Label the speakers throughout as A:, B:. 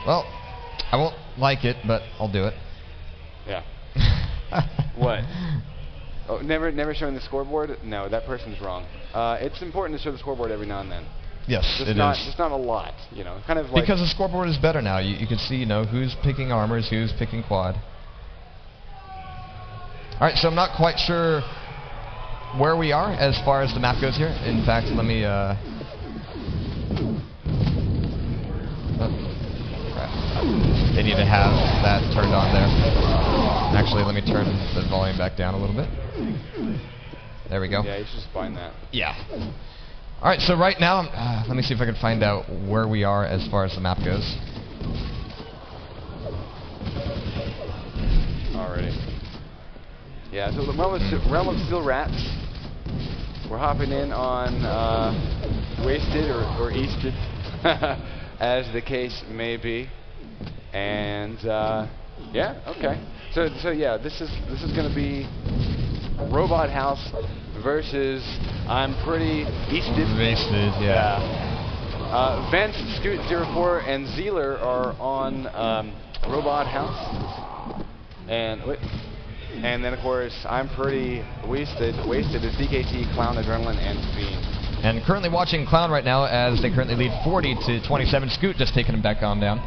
A: Well, I won't like it, but I'll do it.
B: Yeah. What? Oh, never showing the scoreboard? No, that person's wrong. It's important to show the scoreboard every now and then.
A: Yes,
B: Just
A: it
B: not,
A: is.
B: Just not a lot, you know. Kind of like
A: because the scoreboard is better now. You can see, you know, who's picking armors, who's picking quad. All right, so I'm not quite sure where we are as far as the map goes here. In fact, let me. They need to have that turned on there. Actually, let me turn the volume back down a little bit. There we go.
B: Yeah, you should just find that.
A: Yeah. All right, so right now, let me see if I can find out where we are as far as the map goes.
B: Alrighty. Yeah, so the realm of Steel Rats. We're hopping in on Wasted or eAstD, as the case may be. And yeah, okay. So yeah, this is going to be Robot House versus I'm Pretty eAstD.
A: Wasted, yeah.
B: Vance, Scoot 04, and Zealer are on Robot House. And then of course I'm Pretty Wasted is DKT, Clown, Adrenaline, and Fiend.
A: And currently watching Clown right now as they currently lead 40-27. Scoot just taking him back on down.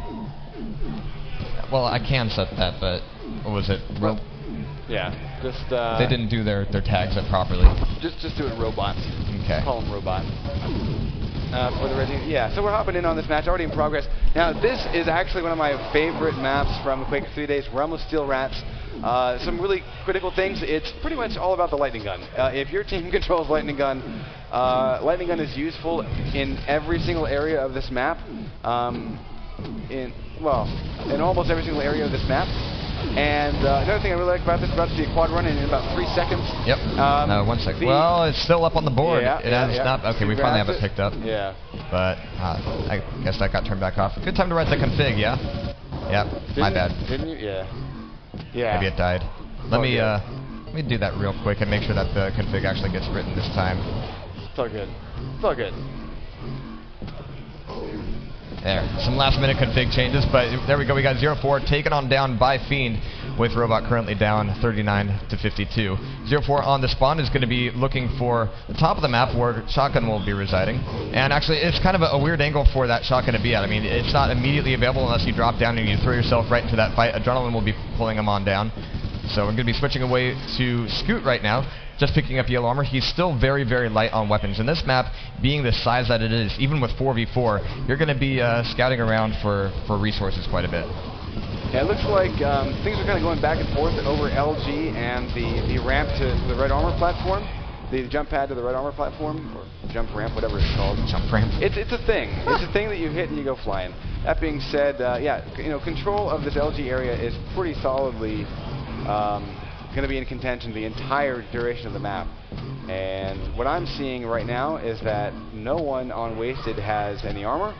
A: Well, I can set that, but what was it?
B: Yeah, just
A: they didn't do their tags up properly.
B: Just do it robots.
A: Okay.
B: Call them robot. For the Resident, yeah. So we're hopping in on this match already in progress. Now this is actually one of my favorite maps from Quake 3 days. Realm of Steel Rats. Some really critical things. It's pretty much all about the lightning gun. If your team controls lightning gun is useful in every single area of this map. In almost every single area of this map. And another thing I really like about this, about to be a quad run in about 3 seconds.
A: Yep. No, 1 second. Well, it's still up on the board.
B: Yeah,
A: it hasn't stopped. Okay, we finally have it picked up.
B: Yeah.
A: But I guess that got turned back off. Good time to write the config, yeah? Yep, my bad.
B: Didn't you? Yeah. Yeah.
A: Maybe it died. Let me do that real quick and make sure that the config actually gets written this time.
B: It's all good. It's all good.
A: There, some last minute config changes, but there we go. We got 04 taken on down by Fiend, with Robot currently down 39-52. 04 on the spawn is going to be looking for the top of the map where Shotgun will be residing. And actually, it's kind of a weird angle for that Shotgun to be at. I mean, it's not immediately available unless you drop down and you throw yourself right into that fight. Adrenaline will be pulling him on down. So we're going to be switching away to Scoot right now, just picking up yellow armor. He's still very, very light on weapons. And this map, being the size that it is, even with 4v4, you're going to be scouting around for resources quite a bit.
B: Yeah, it looks like things are kind of going back and forth over LG and the ramp to the red armor platform, the jump pad to the red armor platform, or jump ramp, whatever it's called. Jump ramp. It's a thing. It's a thing that you hit and you go flying. That being said, yeah, control of this LG area is pretty solidly going to be in contention the entire duration of the map. And what I'm seeing right now is that no one on Wasted has any armor,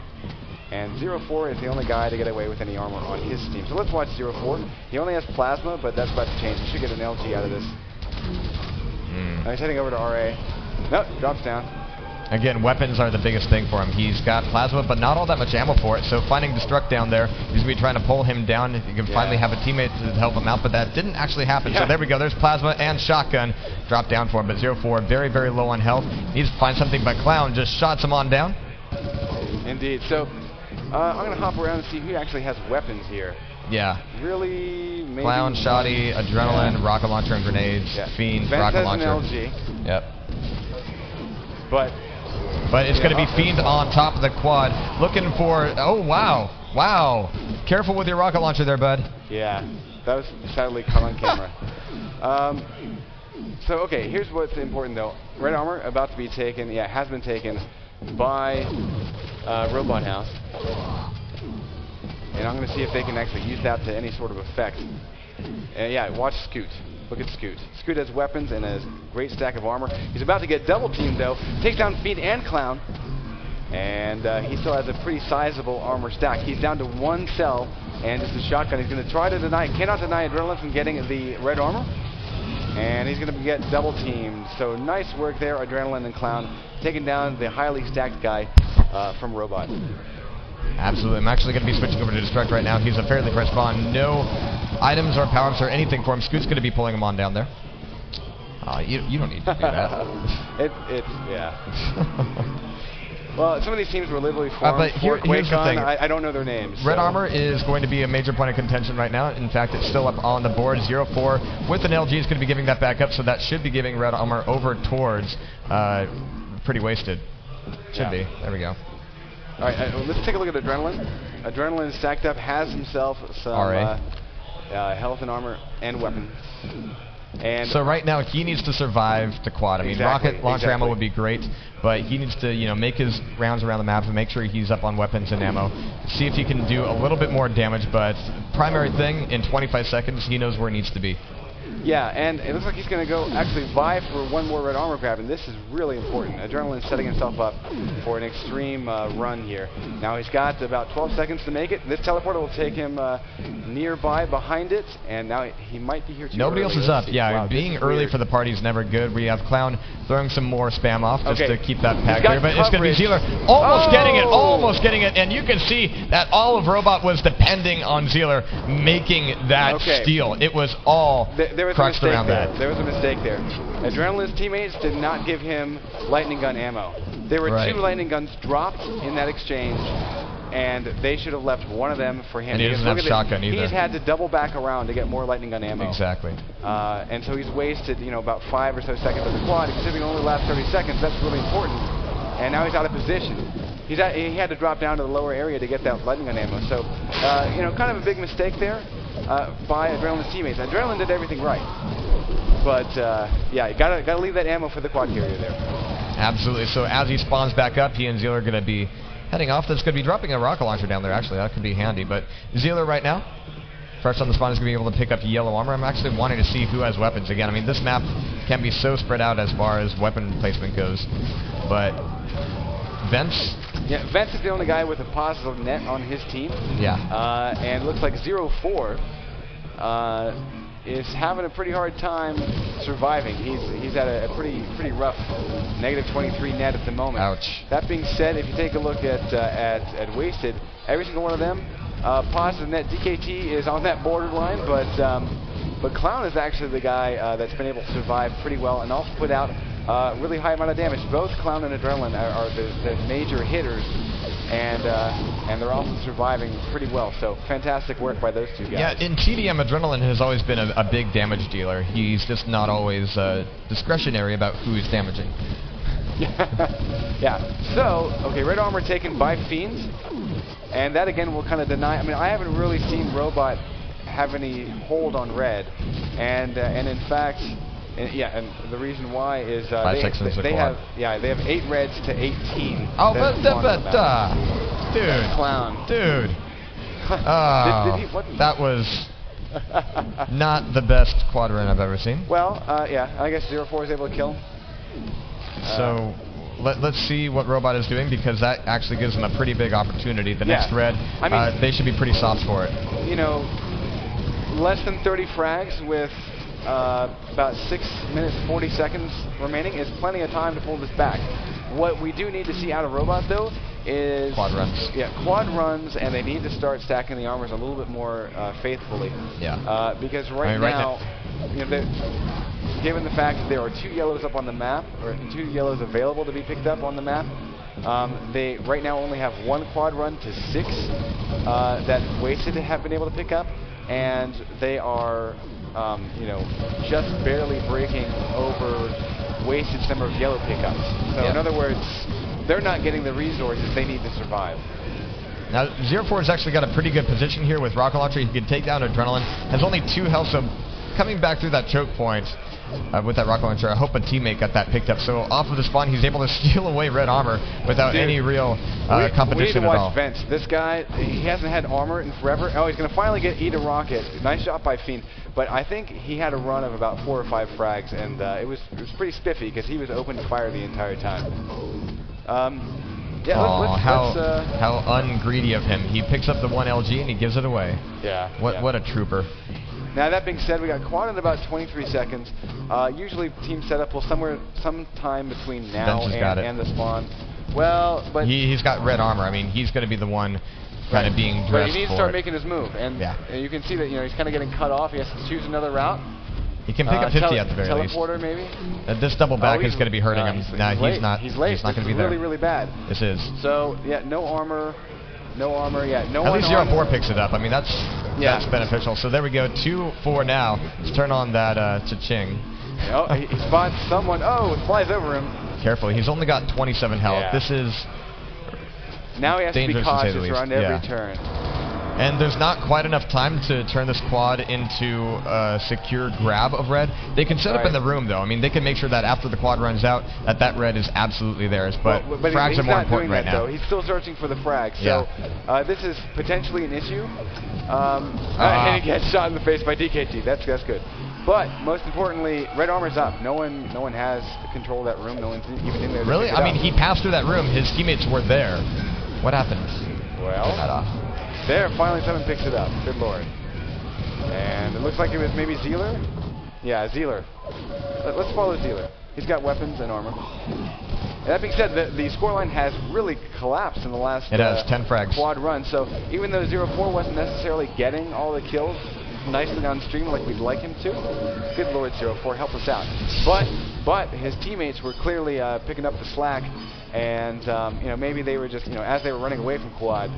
B: and 04 is the only guy to get away with any armor on his team. So let's watch 04. He only has plasma, but that's about to change. He should get an LG out of this. He's heading over to RA. Nope, drops down.
A: Again, weapons are the biggest thing for him. He's got plasma, but not all that much ammo for it. So finding Destruct down there, he's going to be trying to pull him down. You can finally have a teammate to help him out, but that didn't actually happen. So there we go. There's plasma and Shotgun drop down for him. But 04, very, very low on health. Needs to find something, but Clown just shots him on down.
B: Indeed. So I'm going to hop around and see who actually has weapons here.
A: Yeah.
B: Really? Maybe
A: Clown, Shoddy, Adrenaline, rocket launcher and grenades, Fiend,
B: Vance
A: rocket
B: has
A: launcher.
B: An LG.
A: Yep.
B: But
A: it's going to be Fiend on top of the quad, looking for... Oh, wow. Wow. Careful with your rocket launcher there, bud.
B: Yeah. That was sadly caught on camera. So, okay, here's what's important, though. Red armor about to be taken. Yeah, has been taken by Robot House. And I'm going to see if they can actually use that to any sort of effect. Yeah, watch Scoot. Look at Scoot. Scoot has weapons and a great stack of armor. He's about to get double teamed, though. Takes down Fiend and Clown. And he still has a pretty sizable armor stack. He's down to 1 cell, and just a Shotgun. He's going to try to deny, cannot deny Adrenaline from getting the red armor. And he's going to get double teamed. So nice work there, Adrenaline and Clown, taking down the highly stacked guy from Robot.
A: Absolutely. I'm actually going to be switching over to Destruct right now. He's a fairly fresh spawn. No items or power-ups or anything for him. Scoot's going to be pulling him on down there. You don't need to do that.
B: Yeah. Well, some of these teams were literally formed for
A: here's the thing.
B: QuakeCon. I don't know their names.
A: Red Armor is going to be a major point of contention right now. In fact, it's still up on the board. 0-4 with an LG is going to be giving that back up, so that should be giving Red Armor over towards pretty wasted. Should be. There we go.
B: All right, let's take a look at Adrenaline. Adrenaline stacked up, has himself some health and armor and weapons. And
A: so right now he needs to survive the quad. I mean, rocket launcher ammo would be great, but he needs to make his rounds around the map and make sure he's up on weapons and ammo. See if he can do a little bit more damage, but primary thing, in 25 seconds, he knows where he needs to be.
B: Yeah, and it looks like he's going to go actually vie for one more red armor grab, and this is really important. Adrenaline's setting himself up for an extreme run here. Now he's got about 12 seconds to make it. This teleporter will take him nearby behind it, and now he might be here too.
A: Nobody else is up. Yeah,
B: wow,
A: being early for the party is never good. We have Clown throwing some more spam off just to keep that pack there, but it's going to be Zealer almost getting it, and you can see that all of Robot was depending on Zealer making that steal. It was all crushed around that.
B: There was a mistake there. Adrenaline's teammates did not give him lightning gun ammo. There were 2 lightning guns dropped in that exchange, and they should have left one of them for him.
A: And he doesn't have shotgun either.
B: He's had to double back around to get more lightning gun ammo.
A: Exactly.
B: And so he's wasted, about 5 or so seconds of the quad. Considering it only lasts 30 seconds, that's really important. And now he's out of position. He had to drop down to the lower area to get that lightning gun ammo. So, kind of a big mistake there by Adrenaline's teammates. Adrenaline did everything right. But, yeah, you gotta leave that ammo for the quad carrier there.
A: Absolutely. So as he spawns back up, he and Zealer are going to be heading off. That's going to be dropping a rocket launcher down there, actually. That could be handy. But Zealer right now, first on the spawn, is going to be able to pick up yellow armor. I'm actually wanting to see who has weapons again. I mean, this map can be so spread out as far as weapon placement goes. But Vents...
B: Yeah, Vents is the only guy with a positive net on his team.
A: Yeah.
B: And it looks like 0-4 is having a pretty hard time surviving. He's at a pretty rough -23 net at the moment.
A: Ouch.
B: That being said, if you take a look at Wasted, every single one of them positive net. DKT is on that borderline, but Clown is actually the guy that's been able to survive pretty well and also put out really high amount of damage. Both Clown and Adrenaline are the major hitters, and they're also surviving pretty well. So fantastic work by those 2 guys.
A: Yeah, in TDM, Adrenaline has always been a big damage dealer. He's just not always discretionary about who he's damaging.
B: Yeah. So, okay, red armor taken by Fiends, and that again will kind of deny. I mean, I haven't really seen Robot have any hold on red, and in fact. And the reason why is they have 8 reds to 18.
A: Oh, dude,
B: Clown,
A: dude. That was not the best quad run I've ever seen.
B: Well, yeah, I guess 0-4 is able to kill.
A: So let's see what Robot is doing, because that actually gives him a pretty big opportunity. The next red, I mean, they should be pretty soft for it.
B: Less than 30 frags with about 6 minutes 40 seconds remaining is plenty of time to pull this back. What we do need to see out of Robot, though, is
A: quad runs.
B: Yeah, quad runs, and they need to start stacking the armors a little bit more faithfully.
A: Yeah.
B: Because right now, given the fact that there are 2 yellows up on the map, or 2 yellows available to be picked up on the map, they right now only have 1 quad run to 6 that Wasted have been able to pick up, and they are just barely breaking over Wasted's number of yellow pickups. So in other words, they're not getting the resources they need to survive.
A: Now, 0-4 has actually got a pretty good position here with rocket launcher. He can take down Adrenaline. Has only 2 health, so coming back through that choke point with that rocket launcher, I hope a teammate got that picked up. So off of the spawn, he's able to steal away red armor without any real competition at all.
B: We need to watch Vents. This guy, he hasn't had armor in forever. Oh, he's going to finally eat a rocket. Nice shot by Fiend. But I think he had a run of about 4 or 5 frags, and it was pretty spiffy because he was open to fire the entire time. Yeah,
A: how ungreedy of him. He picks up the 1 LG and he gives it away.
B: Yeah.
A: What a trooper.
B: Now, that being said, we got quad in about 23 seconds. Usually team setup will sometime between now and the spawn Well, but
A: he's got red armor. I mean, he's going to be the one kind of being dressed for it.
B: But he needs to start making his move, and you can see that he's kind of getting cut off. He has to choose another route.
A: He can pick up 50 at the very least.
B: Teleporter maybe.
A: This double back is going to be hurting him. No, he's not.
B: He's late.
A: He's not going to be there.
B: Really, really bad.
A: This is.
B: So yeah, no armor. No armor. Yeah, no.
A: At least 0-4 picks it up. I mean, that's beneficial. So there we go. 2-4 now. Let's turn on that Cha-ching.
B: Oh, he spots someone. Oh, it flies over him.
A: Careful. He's only got 27 health.
B: Yeah.
A: This is
B: now he has to be cautious around every
A: yeah.
B: turn.
A: And there's not quite enough time to turn this quad into a secure grab of red. They can set up in the room, though. I mean, they can make sure that after the quad runs out, that red is absolutely theirs. But frags are more important right now.
B: He's still searching for the frag. So this is potentially an issue. And he gets shot in the face by DKT. That's good. But most importantly, red armor's up. No one has control of that room. No one's even in there.
A: Really? I mean, he passed through that room. His teammates were there. What happened?
B: Well, there, finally someone picks it up. Good lord. And it looks like it was maybe Zealer? Yeah, Zealer. Let's follow Zealer. He's got weapons and armor. And that being said, the scoreline has really collapsed in the last
A: 10 frags.
B: Quad run. So even though 0-4 wasn't necessarily getting all the kills nicely on stream like we'd like him to, good lord 0-4, help us out. But his teammates were clearly picking up the slack, and maybe they were just as they were running away from Quad,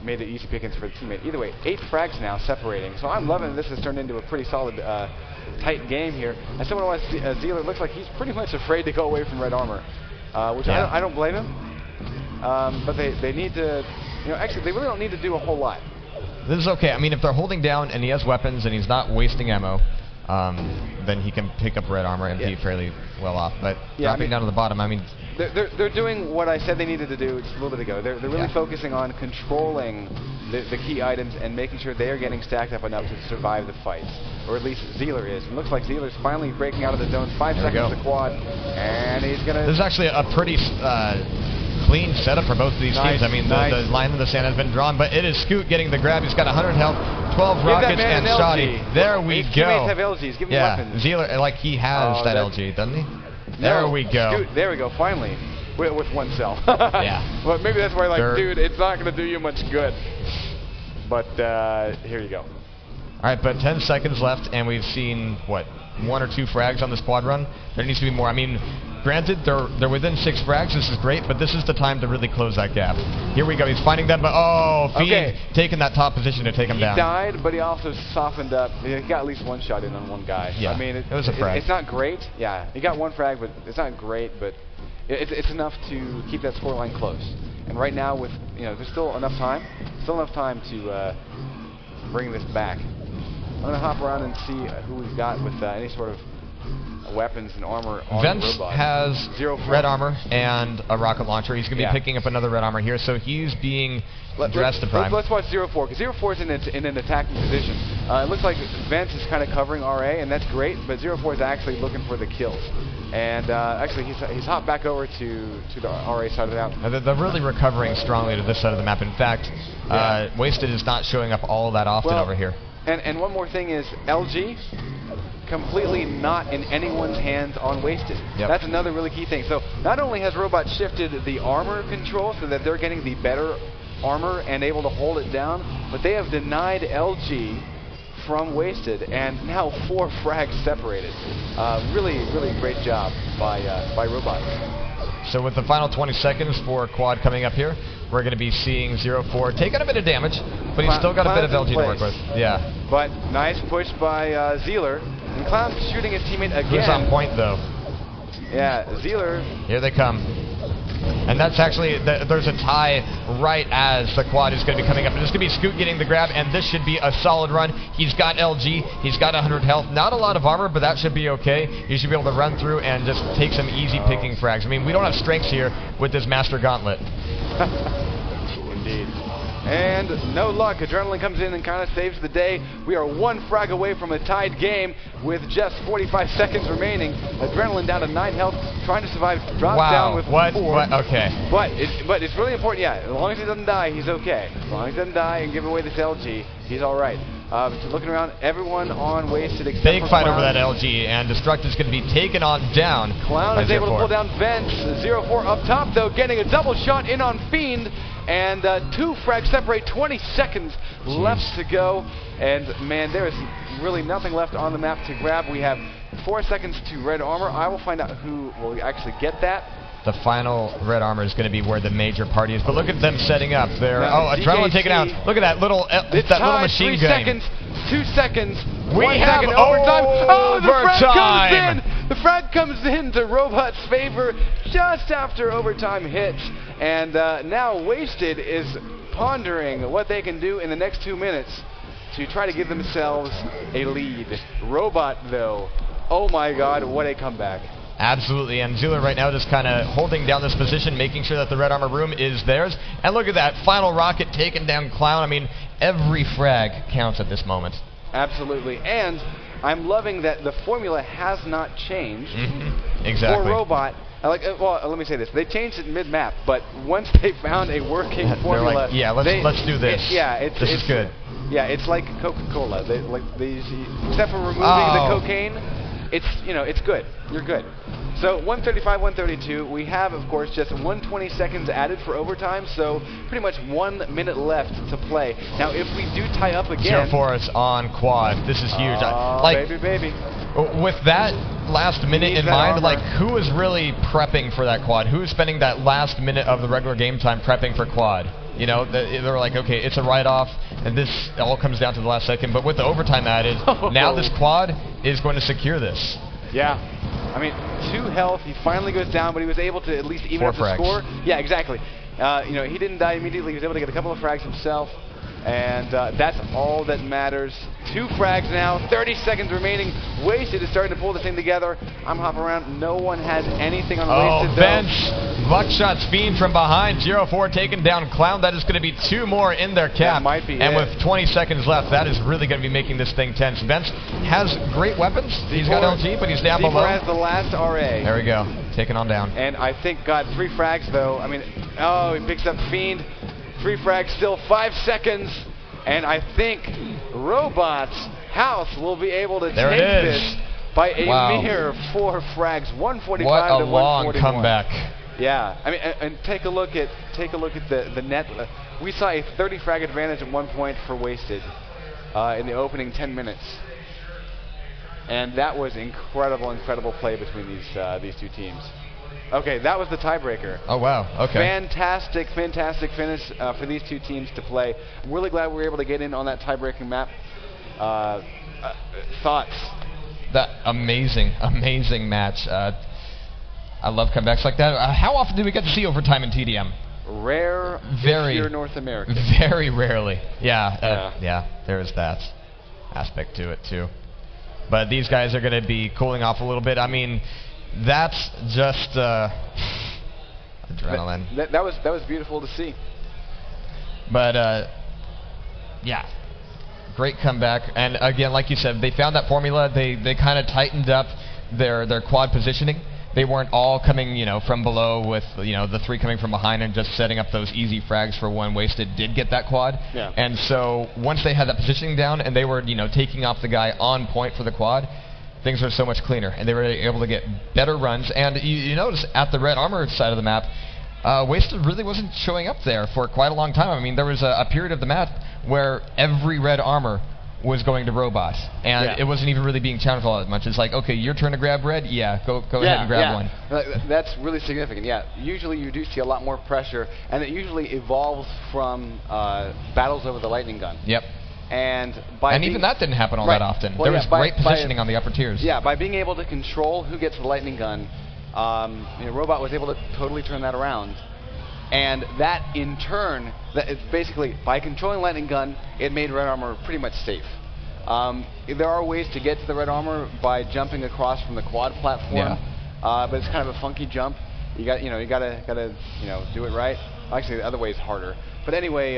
B: made it easy pickings for the teammate. Either way, 8 frags now separating. So I'm loving this has turned into a pretty solid, tight game here. As someone wants Zealer, it looks like he's pretty much afraid to go away from red armor, which I don't blame him. But they need to, actually they really don't need to do a whole lot.
A: This is okay. I mean, if they're holding down and he has weapons and he's not wasting ammo, then he can pick up red armor and be fairly well off. But dropping down to the bottom, I mean,
B: they're doing what I said they needed to do just a little bit ago. They're really focusing on controlling the key items and making sure they are getting stacked up enough to survive the fights, or at least Zealer is. It looks like Zealer's finally breaking out of the zone. 5 seconds to the quad, and he's gonna.
A: This is actually a pretty clean setup for both of these teams. I mean, the line in the sand has been drawn, but it is Scoot getting the grab. He's got 100 health, 12 rockets, and Shoddy. There we go.
B: Teammates have LGs. Give me weapons.
A: Zealer, like he has that LG, doesn't he? There we go.
B: Scoot, there we go, finally. With one cell.
A: Yeah.
B: But maybe that's why, dude, it's not going to do you much good. But here you go.
A: All right, but 10 seconds left, and we've seen, what, 1 or 2 frags on this quad run? There needs to be more. I mean, granted, they're within 6 frags. This is great, but this is the time to really close that gap. Here we go. He's finding them, but Fiend taking that top position to take him down.
B: He died, but he also softened up. He got at least 1 shot in on one guy.
A: Yeah,
B: I mean,
A: it was a frag.
B: It's not great. Yeah, he got 1 frag, but it's not great, but it's enough to keep that scoreline close. And right now, with there's still enough time to bring this back. I'm gonna hop around and see who we've got with any sort of weapons and armor on
A: Vence
B: the robot.
A: has red armor and a rocket launcher. He's going to be picking up another red armor here, so he's being dressed to prime.
B: Let's watch 0-4, because 0-4 is in an attacking position. It looks like Vence is kind of covering RA, and that's great, but 0-4 is actually looking for the kills. And actually, he's hopped back over to the RA side of the map.
A: They're really recovering strongly to this side of the map. In fact, Wasted is not showing up all that often over here.
B: And one more thing is LG, completely not in anyone's hands on Wasted.
A: Yep.
B: That's another really key thing. So not only has Robot shifted the armor control so that they're getting the better armor and able to hold it down, but they have denied LG from Wasted, and now 4 frags separated. Really great job by Robot.
A: So with the final 20 seconds for quad coming up here, we're going to be seeing 0-4 taking a bit of damage, but he's still got a bit of LG to work with. Yeah.
B: But nice push by Zealer. And Clown's shooting his teammate again.
A: Who's on point, though?
B: Yeah, Zealer.
A: Here they come. And that's actually, there's a tie right as the quad is going to be coming up. And it's going to be Scoot getting the grab, and this should be a solid run. He's got LG, he's got 100 health. Not a lot of armor, but that should be okay. He should be able to run through and just take some easy picking frags. I mean, we don't have strengths here with this Master Gauntlet.
B: Indeed. And no luck. Adrenaline comes in and kind of saves the day. We are 1 frag away from a tied game with just 45 seconds remaining. Adrenaline down to 9 health, trying to survive. Drops down with 4.
A: Okay.
B: But it's really important. Yeah, as long as he doesn't die, he's okay. As long as he doesn't die and give away this LG, he's all right. Looking around, everyone on Wasted except
A: Big
B: for
A: fight
B: Clown.
A: over that LG, and Destruct is going to be taken on down.
B: Clown is able to pull down Vents. 0-4 up top, though, getting a double shot in on Fiend. And 2 frags separate, 20 seconds left to go. And, man, there is really nothing left on the map to grab. We have 4 seconds to Red Armor. I will find out who will actually get that.
A: The final Red Armor is going to be where the major party is. But look at them setting up. They're, Adrenaline taken out. Look at that little machine gun.
B: 3 seconds, 2 seconds,
A: we
B: 1
A: have
B: second, overtime. Oh, the frag comes
A: overtime.
B: in! The frag comes in to Robot's favor just after overtime hits. And now Wasted is pondering what they can do in the next 2 minutes to try to give themselves a lead. Robot, though, oh my god, what a comeback.
A: Absolutely, and Zula right now just kind of holding down this position, making sure that the Red Armor room is theirs. And look at that, final rocket taking down Clown. I mean, every frag counts at this moment.
B: Absolutely, and I'm loving that the formula has not changed
A: Exactly.
B: for Robot. Well, let me say this. They changed it mid-map, but once they found a working formula...
A: Like, yeah, let's do this. This is good.
B: Yeah, it's like Coca-Cola. Except for removing the cocaine, it's good. You're good. So 135, 132. We have, of course, just 120 seconds added for overtime, so pretty much 1 minute left to play. Now, if we do tie up again...
A: 0-4 is on quad. This is huge.
B: Baby.
A: With that last minute in mind, like, who is really prepping for that quad? Who's spending that last minute of the regular game time prepping for quad? You know, they're like, okay, it's a write-off, and this all comes down to the last second. But with the overtime added, now this quad is going to secure this.
B: Yeah. I mean, 2 health. He finally goes down, but he was able to at least even up the score. Yeah, exactly. He didn't die immediately. He was able to get a couple of frags himself. And that's all that matters. 2 frags now, 30 seconds remaining. Wasted is starting to pull the thing together. I'm hopping around. No one has anything on Wasted,
A: though. Buckshots Fiend from behind. 0-4 taking down Clown. That is going to be 2 more in their cap.
B: That might be
A: and with 20 seconds left, that is really going to be making this thing tense. Vents has great weapons. He's got LG, but he's down below.
B: has the last RA.
A: There we go. Taking on down.
B: And I think, 3 frags, though. I mean, he picks up Fiend. 3 frags, still 5 seconds, and I think Robot's house will be able to take this by a mere 4 frags, 145
A: what a
B: to 141.
A: long comeback!
B: Yeah, I mean, and take a look at the net. We saw a 30 frag advantage at one point for Wasted in the opening 10 minutes, and that was incredible play between these 2 teams. Okay, that was the tiebreaker.
A: Oh, wow. Okay.
B: Fantastic finish for these 2 teams to play. I'm really glad we were able to get in on that tie-breaking map. Thoughts?
A: That amazing match. I love comebacks like that. How often do we get to see overtime in TDM?
B: Rare if you're North American.
A: Very rarely. Yeah, there is that aspect to it, too. But these guys are going to be cooling off a little bit. I mean... That's just adrenaline.
B: That was beautiful to see.
A: But yeah, great comeback. And again, like you said, they found that formula. They kind of tightened up their quad positioning. They weren't all coming, from below with, the 3 coming from behind and just setting up those easy frags for when Wasted did get that quad.
B: Yeah.
A: And so once they had that positioning down and they were, taking off the guy on point for the quad, things are so much cleaner, and they were able to get better runs. And you notice at the Red Armor side of the map, Wasted really wasn't showing up there for quite a long time. I mean, there was a period of the map where every Red Armor was going to Robot, and it wasn't even really being challenged all that much. It's like, okay, your turn to grab red? Yeah, go ahead and grab one.
B: That's really significant, Usually you do see a lot more pressure, and it usually evolves from battles over the lightning gun.
A: Yep.
B: And
A: even that didn't happen all that often. There was great positioning on the upper tiers.
B: Yeah, by being able to control who gets the lightning gun, Robot was able to totally turn that around. And that, in turn, it's basically, by controlling lightning gun, it made Red Armor pretty much safe. There are ways to get to the Red Armor by jumping across from the quad platform, but it's kind of a funky jump. You gotta do it right. Actually, the other way is harder. But anyway,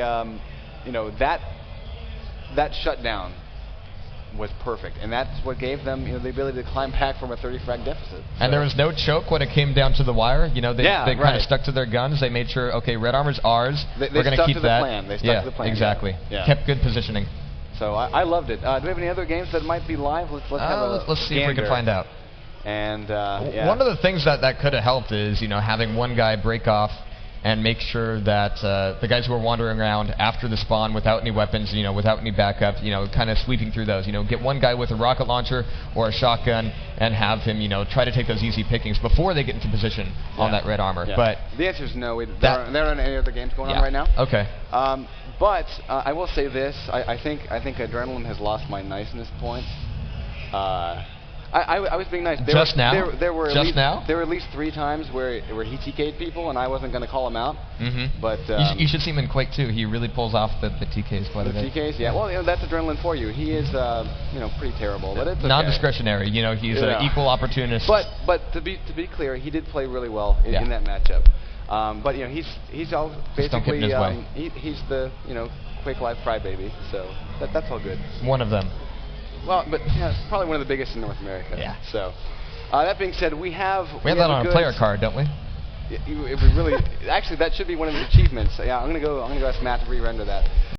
B: that shutdown was perfect, and that's what gave them the ability to climb back from a 30 frag deficit.
A: And there was no choke when it came down to the wire. They kind of stuck to their guns. They made sure, okay, Red Armor's ours. We're going to keep that.
B: They stuck to the plan.
A: Exactly.
B: Yeah.
A: Kept good positioning.
B: So I loved it. Do we have any other games that might be live? Let's have a
A: let's see if we can find out.
B: And yeah.
A: One of the things that could have helped is, you know, having one guy break off and make sure that the guys who are wandering around after the spawn without any weapons, you know, without any backup, you know, kind of sweeping through those, you know, get one guy with a rocket launcher or a shotgun and have him, you know, try to take those easy pickings before they get into position on that red armor.
B: Yeah.
A: But
B: the answer is no. There aren't any other games going on right now.
A: Okay.
B: But I will say this: I think Adrenaline has lost my niceness points. I was being nice. There were at least 3 times where he TK'd people, and I wasn't going to call him out. But
A: you should see him in Quake too. He really pulls off the TKs quite a bit.
B: TKs, yeah. Well, you know, that's Adrenaline for you. He is, you know, pretty terrible, but it's okay.
A: Non-discretionary. You know, he's an equal opportunist.
B: But to be clear, he did play really well in that matchup. But you know, he's all basically he's the, you know, Quake Live crybaby. So that's all good.
A: One of them.
B: Well, but yeah, it's probably one of the biggest in North America.
A: Yeah.
B: So, that being said, we have
A: that on a player card, don't we?
B: If we really, actually, that should be one of the achievements. Yeah, I'm gonna go ask Matt to re-render that.